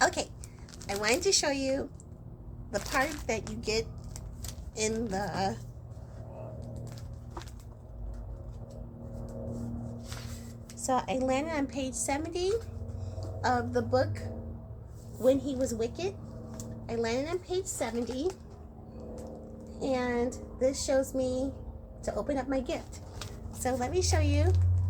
Okay, I wanted to show you the part that you get in the so I landed on page 70 of the book When He Was Wicked. I landed on page 70, and this shows me to open up my gift. So let me show you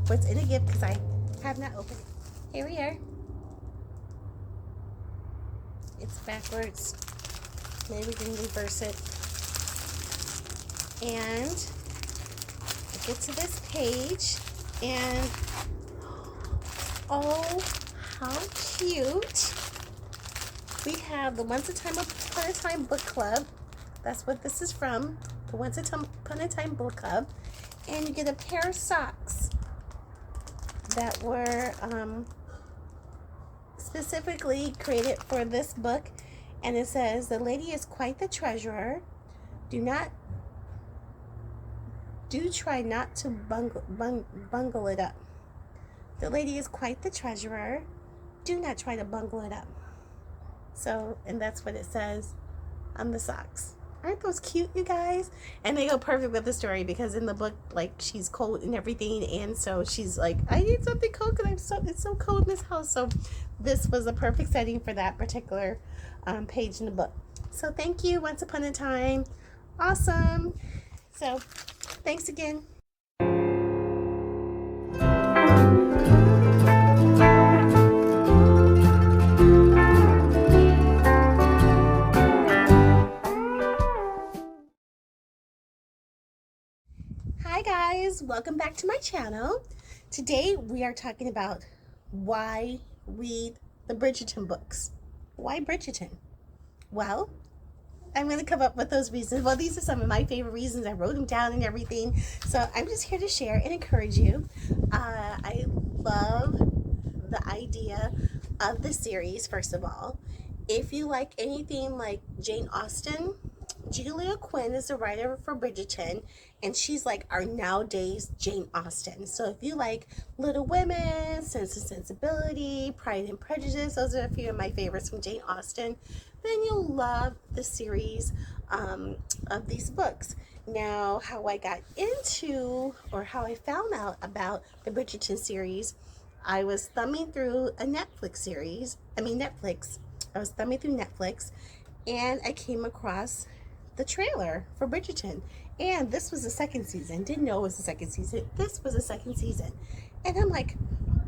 what's in the gift because I have not opened it. Here we are. It's backwards. Maybe we can reverse it. And I get to this page, and oh, how cute. We have the Once Upon a Time book club. That's what this is from. The Once Upon a Time book club. And you get a pair of socks that were specifically created for this book. And it says, "The lady is quite the treasurer. Do try not to bungle it up. The lady is quite the treasurer. Do not try to bungle it up." So, and that's what it says on the socks. Aren't those cute, you guys? And they go perfect with the story because in the book, like, she's cold and everything, and so she's like, "I need something cold because it's so cold in this house." So this was a perfect setting for that particular page in the book. So thank you, Once Upon a Time. Awesome. So thanks again. Hi guys, welcome back to my channel. Today we are talking about why read the Bridgerton books. Why Bridgerton? Well, I'm going to come up with those reasons. Well, these are some of my favorite reasons. I wrote them down and everything. So I'm just here to share and encourage you. I love the idea of the series, first of all. If you like anything like Jane Austen, Julia Quinn is the writer for Bridgerton, and she's like our nowadays Jane Austen. So if you like Little Women, Sense and Sensibility, Pride and Prejudice, those are a few of my favorites from Jane Austen, then you'll love the series of these books. Now, how I got into, or how I found out about the Bridgerton series, I was thumbing through a Netflix. I was thumbing through Netflix, and I came across the trailer for Bridgerton, and this was the second season. Didn't know it was the second season. This was the second season, and I'm like,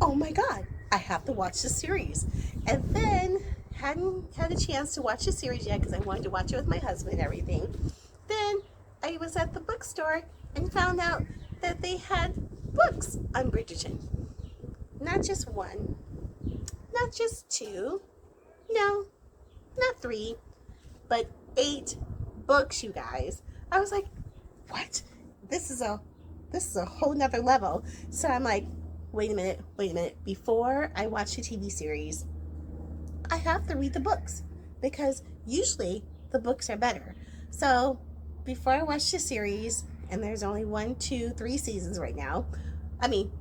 oh my god, I have to watch the series. And then hadn't had a chance to watch the series yet because I wanted to watch it with my husband and everything. Then I was at the bookstore and found out that they had books on Bridgerton. Not just one, not just two, no, not three, but 8 books, you guys. I was like, what? This is a whole nother level. So I'm like, wait a minute. Before I watch the TV series, I have to read the books because usually the books are better. So before I watch the series, and there's only 1, 2, 3 seasons right now.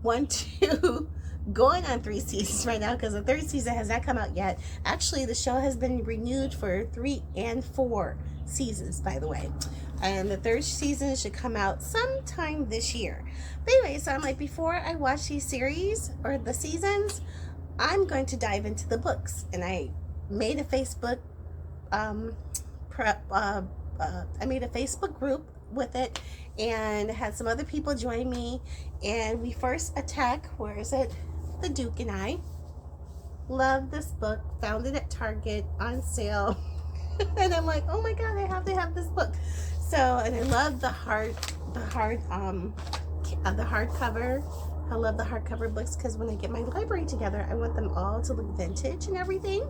1, 2, going on 3 seasons right now because the 3rd season has not come out yet. Actually, the show has been renewed for 3 and 4 seasons, by the way. And the 3rd season should come out sometime this year. But anyway, so I'm like, before I watch these series or the seasons, I'm going to dive into the books. And I made a Facebook I made a Facebook group with it and had some other people join me, and we first attack, where is it? The Duke and I. Love this book, found it at Target on sale. And I'm like, oh my god, I have to have this book. So, and I love the hardcover. I love the hardcover books because when I get my library together, I want them all to look vintage and everything.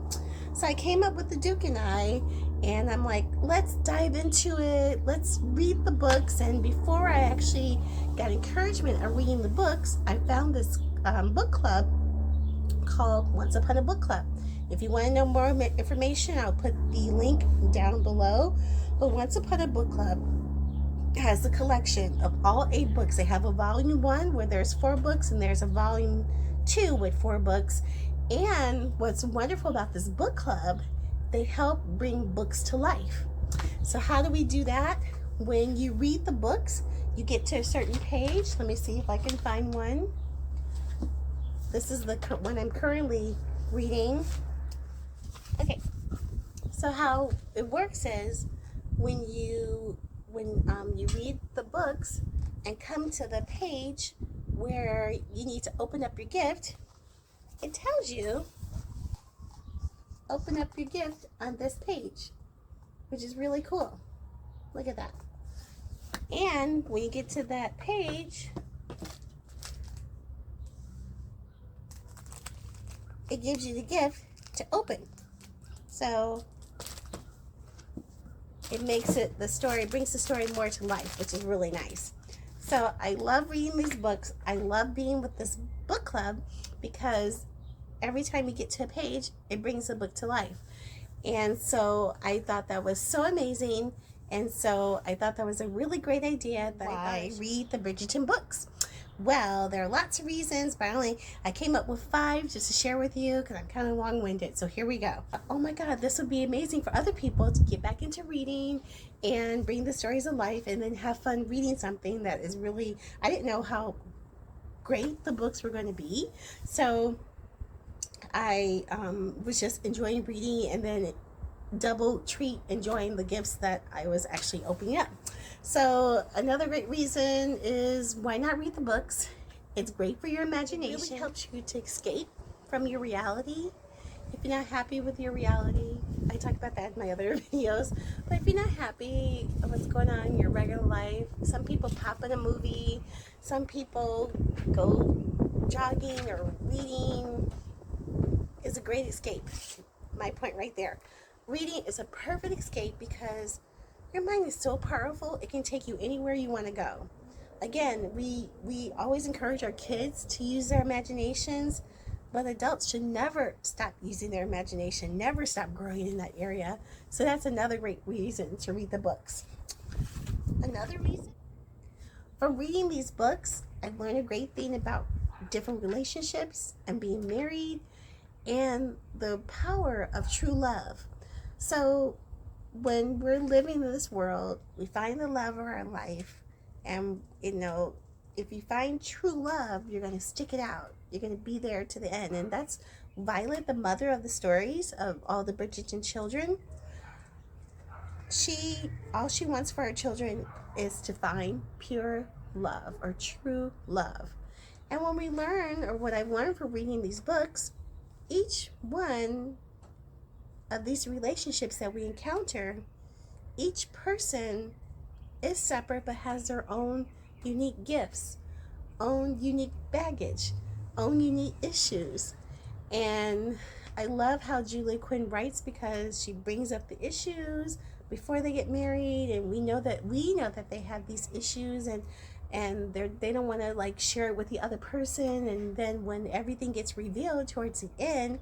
So I came up with the Duke and I, and I'm like, let's dive into it. Let's read the books. And before I actually got encouragement of reading the books, I found this book club called Once Upon a Book Club. If you want to know more information, I'll put the link down below. But Once Upon a Book Club has a collection of all 8 books. They have a volume 1 where there's 4 books, and there's a volume 2 with 4 books. And what's wonderful about this book club, they help bring books to life. So how do we do that? When you read the books, you get to a certain page. Let me see if I can find one. This is the one I'm currently reading. Okay, so how it works is when you read the books and come to the page where you need to open up your gift, it tells you open up your gift on this page, which is really cool. Look at that. And when you get to that page, it gives you the gift to open. So it makes it brings the story more to life, which is really nice. So I love reading these books. I love being with this book club because every time you get to a page, it brings the book to life. And so I thought that was so amazing. And so I thought that was a really great idea that I read the Bridgerton books. Well, there are lots of reasons, but I came up with 5 just to share with you because I'm kind of long-winded. So here we go. Oh my God, this would be amazing for other people to get back into reading and bring the stories of life and then have fun reading something that is really, I didn't know how great the books were going to be. So I was just enjoying reading and then double treat enjoying the gifts that I was actually opening up. So another great reason is why not read the books? It's great for your imagination. It really helps you to escape from your reality. If you're not happy with your reality, I talk about that in my other videos, but if you're not happy with what's going on in your regular life, some people pop in a movie, some people go jogging or reading. Is a great escape. My point right there. Reading is a perfect escape because your mind is so powerful, it can take you anywhere you want to go. Again, we always encourage our kids to use their imaginations, but adults should never stop using their imagination, never stop growing in that area. So that's another great reason to read the books. Another reason for reading these books, I learned a great thing about different relationships and being married and the power of true love. So when we're living in this world, we find the love of our life, and if you find true love, you're going to stick it out. You're going to be there to the end. And that's Violet, the mother of the stories of all the Bridgerton children. All she wants for her children is to find pure love or true love. And when we learn, or what I've learned from reading these books, each one of these relationships that we encounter, each person is separate but has their own unique gifts, own unique baggage, own unique issues. And I love how Julie Quinn writes because she brings up the issues before they get married, and we know that they have these issues, and they don't want to share it with the other person, and then when everything gets revealed towards the end,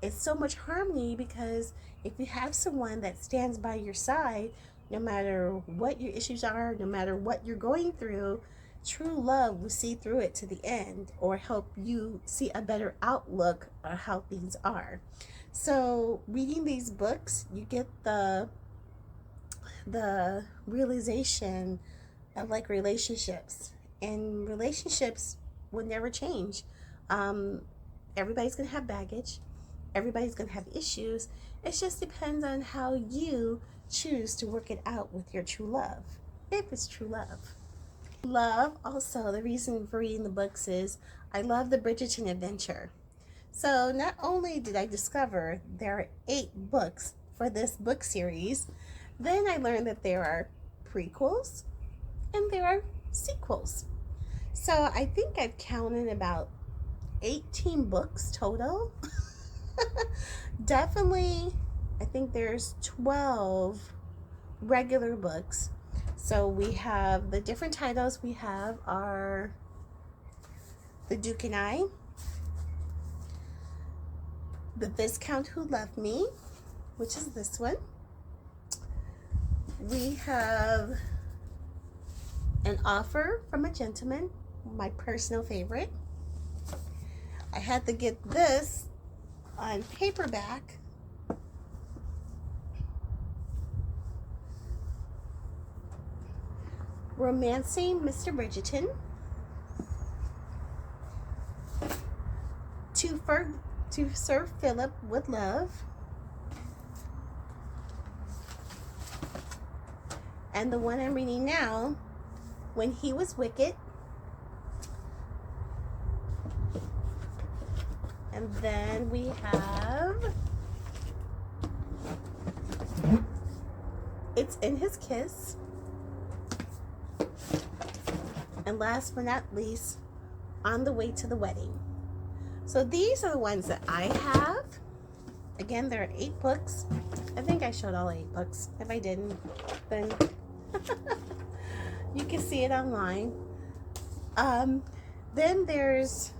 it's so much harmony because if you have someone that stands by your side, no matter what your issues are, no matter what you're going through, true love will see through it to the end or help you see a better outlook on how things are. So reading these books, you get the realization of relationships, and relationships will never change. Everybody's gonna have baggage. Everybody's going to have issues. It just depends on how you choose to work it out with your true love, if it's true love. Love, also, the reason for reading the books is I love the Bridgerton adventure. So not only did I discover there are 8 books for this book series, then I learned that there are prequels and there are sequels. So I think I've counted about 18 books total. Definitely, I think there's 12 regular books. So we have the different titles we have are The Duke and I, The Viscount Who Loved Me, which is this one. We have An Offer from a Gentleman, my personal favorite. I had to get this on paperback. Romancing Mr. Bridgerton. To Sir Philip with Love. And the one I'm reading now, When He Was Wicked. And then we have It's in His Kiss. And last but not least, On the Way to the Wedding. So these are the ones that I have. Again, there are 8 books. I think I showed all 8 books. If I didn't, then you can see it online. Then there's,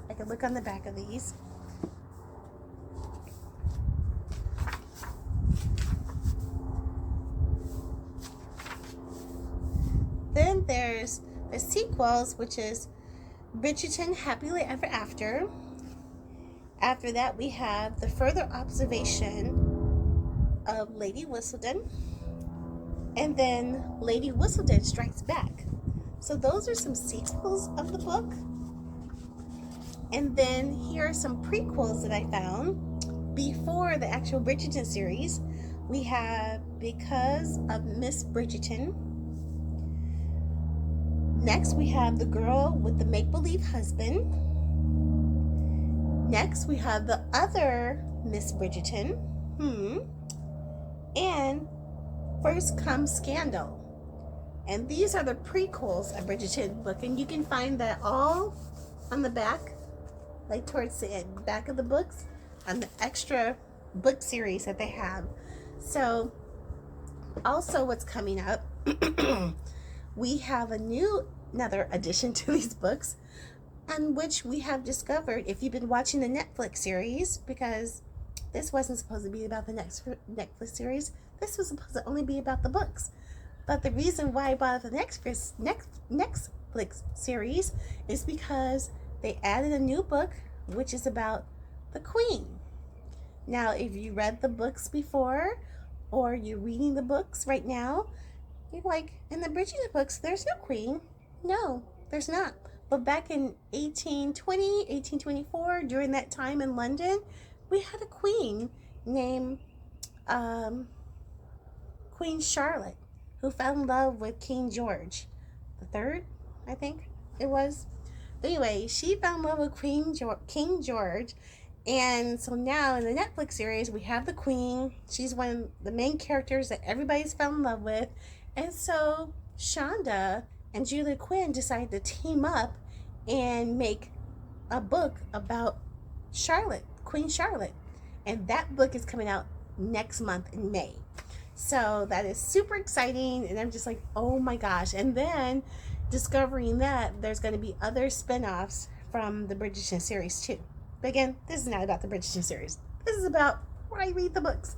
I can look on the back of these. Then there's the sequels, which is Bridgerton Happily Ever After. After that, we have The Further Observation of Lady Whistledown. And then Lady Whistledown Strikes Back. So those are some sequels of the book. And then here are some prequels that I found before the actual Bridgerton series. We have Because of Miss Bridgerton. Next, we have The Girl with the Make-Believe Husband. Next, we have The Other Miss Bridgerton. And First Comes Scandal. And these are the prequels of Bridgerton book. And you can find that all on the back, like towards the back of the books, on the extra book series that they have. So, also what's coming up, we have another addition to these books, on which we have discovered, if you've been watching the Netflix series, because this wasn't supposed to be about the next Netflix series, this was supposed to only be about the books. But the reason why I bought the Netflix series is because they added a new book, which is about the Queen. Now, if you read the books before, or you're reading the books right now, you're like, in the Bridgerton books, there's no Queen. No, there's not. But back in 1824, during that time in London, we had a queen named Queen Charlotte, who fell in love with King George III, I think it was. Anyway, she fell in love with King George. And so now in the Netflix series, we have the Queen. She's one of the main characters that everybody's fell in love with. And so Shonda and Julia Quinn decided to team up and make a book about Charlotte, Queen Charlotte. And that book is coming out next month in May. So that is super exciting. And I'm just like, oh my gosh. And then discovering that there's going to be other spin-offs from the Bridgerton series too. But again, this is not about the Bridgerton series. This is about where I read the books.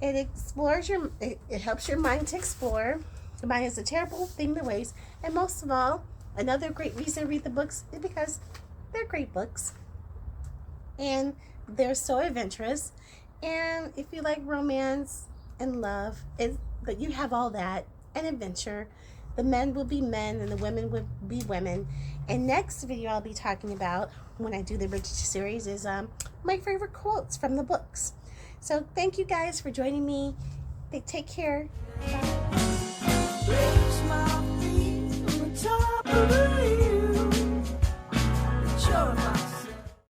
It explores it helps your mind to explore. The mind is a terrible thing to waste. And most of all, another great reason to read the books is because they're great books. And they're so adventurous. And if you like romance and love, but you have all that, and adventure, the men will be men and the women will be women. And next video I'll be talking about, when I do the Bridgerton series, is my favorite quotes from the books. So thank you guys for joining me. Take care. Bye.